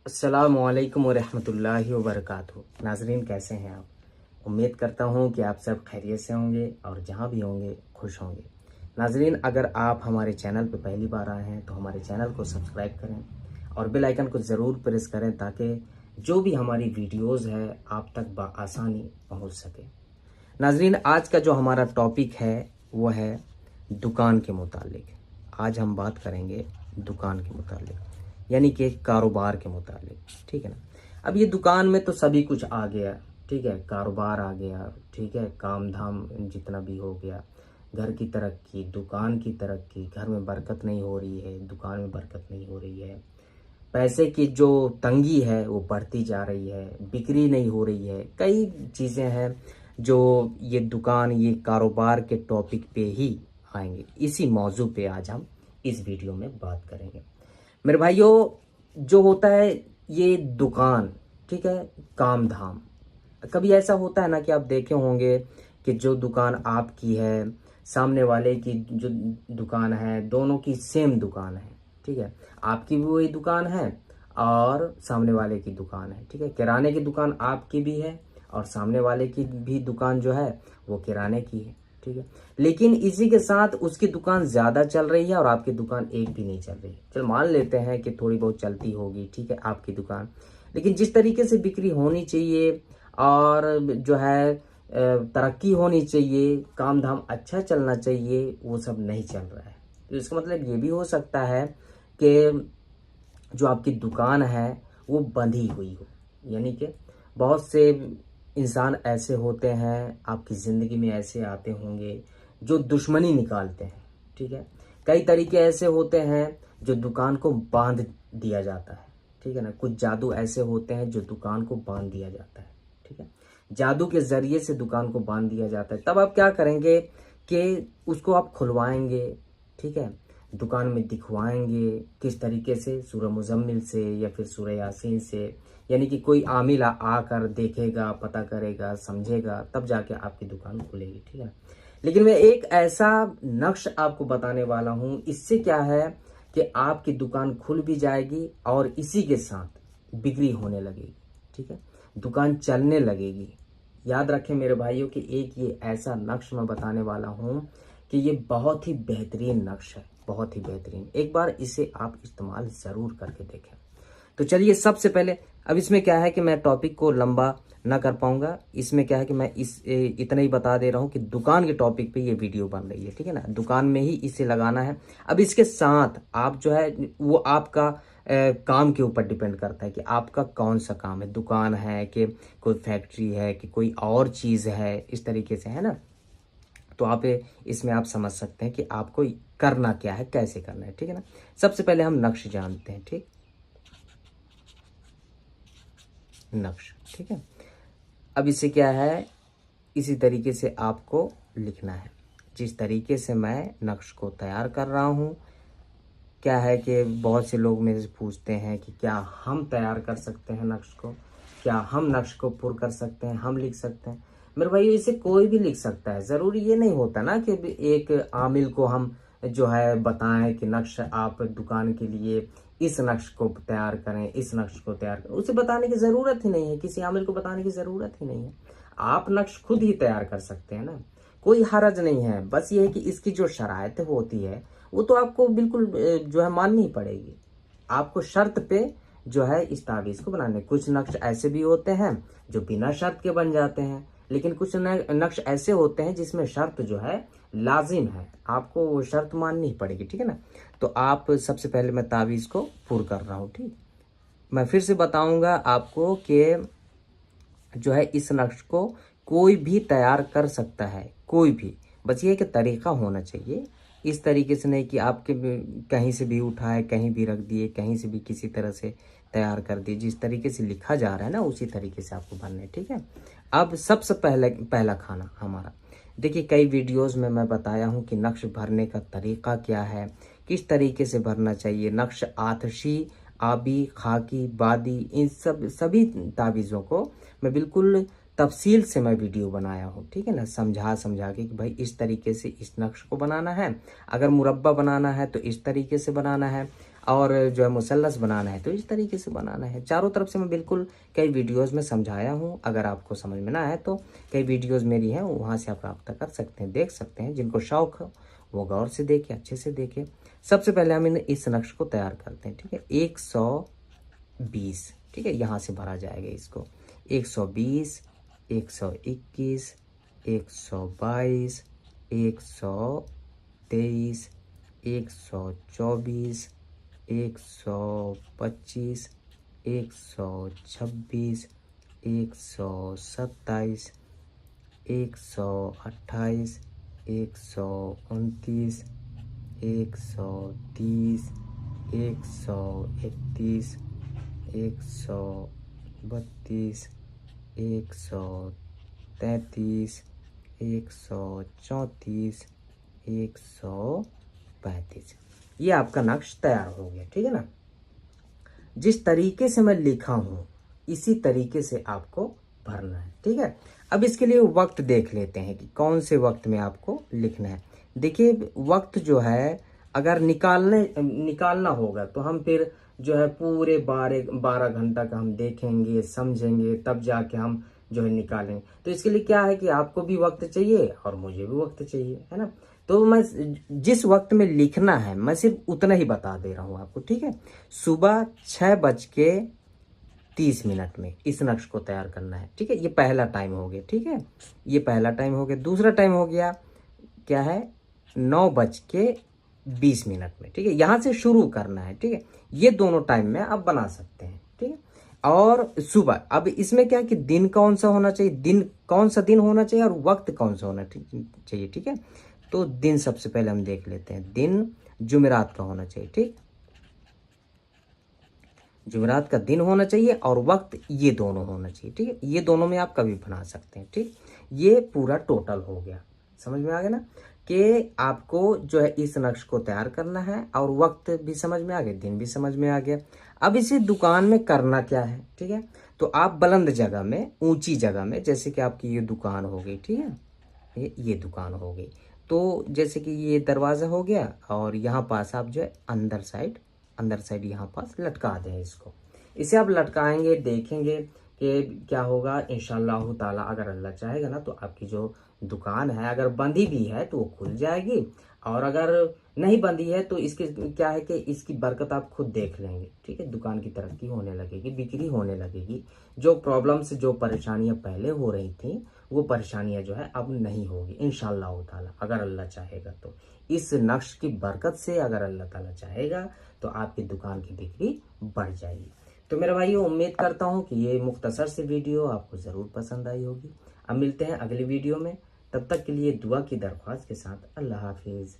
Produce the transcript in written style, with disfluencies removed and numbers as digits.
अस्सलामुअलैकुम वरहमतुल्लाहि वबरकातुहू। नाजरीन, कैसे हैं आप? उम्मीद करता हूं कि आप सब खैरियत से होंगे और जहां भी होंगे खुश होंगे। नाजरीन, अगर आप हमारे चैनल पर पहली बार आए हैं तो हमारे चैनल को सब्सक्राइब करें और बेल आइकन को ज़रूर प्रेस करें ताकि जो भी हमारी वीडियोज़ है आप तक बआसानी पहुँच सके। नाजरीन, आज का जो हमारा टॉपिक है वो है दुकान के मुतालिक। आज हम बात करेंगे दुकान के मुतालिक, यानी कि कारोबार के मुतालिक। ठीक है ना। अब ये दुकान में तो सभी कुछ आ गया, ठीक है, कारोबार आ गया, ठीक है, काम धाम जितना भी हो गया, घर की तरक्की, दुकान की तरक्की, घर में बरकत नहीं हो रही है, दुकान में बरकत नहीं हो रही है, पैसे की जो तंगी है वो बढ़ती जा रही है, बिक्री नहीं हो रही है, कई चीज़ें हैं जो ये दुकान, ये कारोबार के टॉपिक पे ही आएंगे। इसी मौजू पे आज हम इस वीडियो में बात करेंगे। मेरे भाइयों, जो होता है ये दुकान, ठीक है, काम धाम, कभी ऐसा होता है ना कि आप देखे होंगे कि जो दुकान आपकी है, सामने वाले की जो दुकान है, दोनों की सेम दुकान है। ठीक है, आपकी भी वही दुकान है और सामने वाले की दुकान है। ठीक है, किराने की दुकान आपकी भी है और सामने वाले की भी दुकान जो है वो किराने की है। ठीक है, लेकिन इसी के साथ उसकी दुकान ज्यादा चल रही है और आपकी दुकान एक भी नहीं चल रही। चल मान लेते हैं कि थोड़ी बहुत चलती होगी, ठीक है, आपकी दुकान, लेकिन जिस तरीके से बिक्री होनी चाहिए और जो है तरक्की होनी चाहिए, काम धाम अच्छा चलना चाहिए, वो सब नहीं चल रहा है। तो इसका मतलब ये भी हो सकता है कि जो आपकी दुकान है वो बंधी हुई हो, यानी कि बहुत से इंसान ऐसे होते हैं, आपकी ज़िंदगी में ऐसे आते होंगे जो दुश्मनी निकालते हैं। ठीक है, कई तरीके ऐसे होते हैं जो दुकान को बांध दिया जाता है। ठीक है ना, कुछ जादू ऐसे होते हैं जो दुकान को बांध दिया जाता है। ठीक है, जादू के जरिए से दुकान को बांध दिया जाता है। तब आप क्या करेंगे कि उसको आप खुलवाएंगे, ठीक है, दुकान में दिखवाएंगे। किस तरीके से? सूरह मुजम्मिल से या फिर सूरह यासीन से, यानी कि कोई आमिल आकर देखेगा, पता करेगा, समझेगा, तब जाके आपकी दुकान खुलेगी। ठीक है, लेकिन मैं एक ऐसा नक्श आपको बताने वाला हूं, इससे क्या है कि आपकी दुकान खुल भी जाएगी और इसी के साथ बिक्री होने लगेगी। ठीक है, दुकान चलने लगेगी। याद रखें मेरे भाइयों कि एक ये ऐसा नक्श मैं बताने वाला हूं कि ये बहुत ही बेहतरीन नक्श है, बहुत ही बेहतरीन। एक बार इसे आप इस्तेमाल जरूर करके देखें। तो चलिए, सबसे पहले अब इसमें क्या है कि मैं टॉपिक को लंबा ना कर पाऊंगा। इसमें क्या है कि मैं इतना ही बता दे रहा हूं कि दुकान के टॉपिक पे ये वीडियो बन रही है। ठीक है ना, दुकान में ही इसे लगाना है। अब इसके साथ आप जो है वो आपका काम के ऊपर डिपेंड करता है कि आपका कौन सा काम है, दुकान है कि कोई फैक्ट्री है कि कोई और चीज़ है, इस तरीके से, है ना। तो आप इसमें आप समझ सकते हैं कि आपको करना क्या है, कैसे करना है। ठीक है ना, सबसे पहले हम नक्श जानते हैं। ठीक, नक्श, ठीक है। अब इसे क्या है, इसी तरीके से आपको लिखना है जिस तरीके से मैं नक्श को तैयार कर रहा हूँ। क्या है कि बहुत से लोग मेरे से पूछते हैं कि क्या हम तैयार कर सकते हैं नक्श को, क्या हम नक्श को पुर कर सकते हैं, हम लिख सकते हैं? मेरे भाई, इसे कोई भी लिख सकता है। ज़रूरी ये नहीं होता ना कि एक आमिल को हम जो है बताएं कि नक्श आप दुकान के लिए इस नक्श को तैयार करें, इस नक्श को तैयार करें। उसे बताने की ज़रूरत ही नहीं है, किसी आमिल को बताने की ज़रूरत ही नहीं है। आप नक्श खुद ही तैयार कर सकते हैं ना, कोई हरज नहीं है। बस ये है कि इसकी जो शराइत होती है वो तो आपको बिल्कुल जो है माननी पड़ेगी। आपको शर्त पे जो है इस तावीज़ को बनाने। कुछ नक्श ऐसे भी होते हैं जो बिना शर्त के बन जाते हैं, लेकिन कुछ नक्श ऐसे होते हैं जिसमें शर्त जो है लाजिम है, आपको वो शर्त माननी पड़ेगी। ठीक है ना, तो आप सबसे पहले मैं तावीज़ को पुर कर रहा हूँ। ठीक, मैं फिर से बताऊंगा आपको कि जो है इस नक्श को कोई भी तैयार कर सकता है, कोई भी। बस ये कि तरीका होना चाहिए। इस तरीके से नहीं कि आपके कहीं से भी उठाए, कहीं भी रख दिए, कहीं से भी किसी तरह से तैयार कर दिए। जिस तरीके से लिखा जा रहा है ना उसी तरीके से आपको भरना है। ठीक है, अब सबसे पहला खाना हमारा, देखिए कई वीडियोस में मैं बताया हूँ कि नक्श भरने का तरीका क्या है, किस तरीके से भरना चाहिए। नक्श आतशी, आबी, खाकी, बादी, इन सभी तावीज़ों को मैं बिल्कुल तफसील से मैं वीडियो बनाया हूँ। ठीक है ना, समझा समझा के कि भाई इस तरीके से इस नक्श को बनाना है, अगर मुरब्बा बनाना है तो इस तरीके से बनाना है, और जो है मुसल्लस बनाना है तो इस तरीके से बनाना है। चारों तरफ से मैं बिल्कुल कई वीडियोस में समझाया हूँ। अगर आपको समझ में ना आए तो कई वीडियोस मेरी हैं, वहाँ से आप रब्ता कर सकते हैं, देख सकते हैं। जिनको शौक हो वो गौर से देखें, अच्छे से देखें। सबसे पहले हम इस नक्श को तैयार करते हैं, ठीक है। 120, ठीक है, यहाँ से भरा जाएगा इसको। 120, 121, 122, 123, 124, 125, 126, 127, 128, 129, 130, 131, 132, 133, 134, 135। ये आपका नक्श तैयार हो गया, ठीक है ना। जिस तरीके से मैं लिखा हूँ इसी तरीके से आपको भरना है, ठीक है। अब इसके लिए वक्त देख लेते हैं कि कौन से वक्त में आपको लिखना है। देखिए वक्त जो है अगर निकालना होगा तो हम फिर जो है पूरे 12 घंटा का हम देखेंगे, समझेंगे, तब जाके हम जो है निकालेंगे। तो इसके लिए क्या है कि आपको भी वक्त चाहिए और मुझे भी वक्त चाहिए, है ना। तो मैं जिस वक्त में लिखना है मैं सिर्फ उतना ही बता दे रहा हूँ आपको, ठीक है। सुबह 6:30 में इस नक्श को तैयार करना है, ठीक है। ये पहला टाइम हो गया, ठीक है, ये पहला टाइम हो गया। दूसरा टाइम हो गया क्या है, 9:20 में, ठीक है। यहाँ से शुरू करना है, ठीक है। ये दोनों टाइम में आप बना सकते हैं, ठीक है। और सुबह, अब इसमें क्या है कि दिन कौन सा होना चाहिए, दिन कौन सा दिन होना चाहिए और वक्त कौन सा होना चाहिए, ठीक है। तो दिन सबसे पहले हम देख लेते हैं। दिन जुमेरात का होना चाहिए, ठीक, जुमेरात का दिन होना चाहिए और वक्त ये दोनों होना चाहिए, ठीक है। ये दोनों में आप कभी बना सकते हैं, ठीक। ये पूरा टोटल हो गया, समझ में आ गया ना कि आपको जो है इस नक्श को तैयार करना है और वक्त भी समझ में आ गया, दिन भी समझ में आ गया। अब इसे दुकान में करना क्या है, ठीक है। तो आप बुलंद जगह में, ऊंची जगह में, जैसे कि आपकी ये दुकान हो गई, ठीक है, ये दुकान हो गई। तो जैसे कि ये दरवाज़ा हो गया और यहाँ पास आप जो है अंदर साइड यहाँ पास लटका दें इसको। इसे आप लटकाएंगे, देखेंगे कि क्या होगा। इंशाअल्लाह ताला अगर अल्लाह चाहेगा ना तो आपकी जो दुकान है अगर बंधी भी है तो वो खुल जाएगी, और अगर नहीं बंधी है तो इसके क्या है कि इसकी बरकत आप खुद देख लेंगे, ठीक है। दुकान की तरक्की होने लगेगी, बिक्री होने लगेगी। जो प्रॉब्लम्स, जो परेशानियां पहले हो रही थी वो परेशानियां जो है अब नहीं होगी इंशाअल्लाह ताला, अगर अल्लाह चाहेगा तो। इस नक्श की बरकत से अगर अल्लाह ताला चाहेगा तो आपकी दुकान की बिक्री बढ़ जाएगी। तो मेरे भाइयों, उम्मीद करता हूँ कि ये मुख्तसर सी वीडियो आपको ज़रूर पसंद आई होगी। अब मिलते हैं अगली वीडियो में, तब तक के लिए दुआ की दरख्वास्त के साथ अल्लाह हाफिज़।